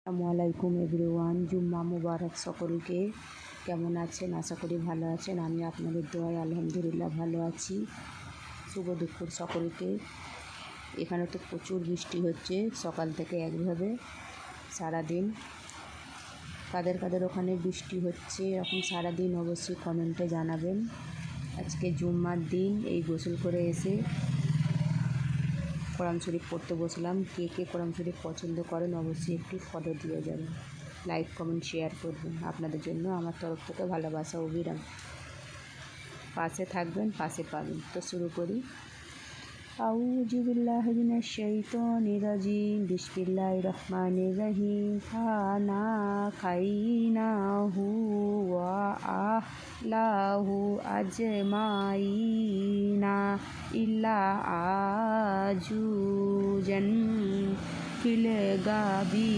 আসসালামু আলাইকুম এভরিওয়ান, জুম্মা মুবারক সকলকে। কেমন আছেন? আশা করি ভালো আছেন। আমি আপনাদের দোয়ায় আলহামদুলিল্লাহ ভালো আছি। শুভ দুপুর সকলকে। এখানে তো প্রচুর বৃষ্টি হচ্ছে সকাল থেকে একভাবে সারাদিন। কাদের কাদের ওখানে বৃষ্টি হচ্ছে এখন সারাদিন অবশ্যই কমেন্টে জানাবেন। আজকে জুম্মার দিন, এই গোসল করে এসে কোরআন শরীফ পড়তে বসলাম। কে কে কোরআন শরীফ পছন্দ করেন অবশ্যই একটু ফলো দিয়ে যাবেন, লাইক কমেন্ট শেয়ার করবেন। আপনাদের জন্য আমার তরফ থেকে ভালোবাসা অবিরাম। পাশে থাকবেন, পাশে পাবেন। তো শুরু করি। আউযু বিল্লাহি মিনাশ শাইতানির রাজিম। বিসমিল্লাহির রহমানির রহিম। খানা খাইনাহু ওয়া আহলাহু আজমাইনা ইল্লা আজুজান ফিল গাবি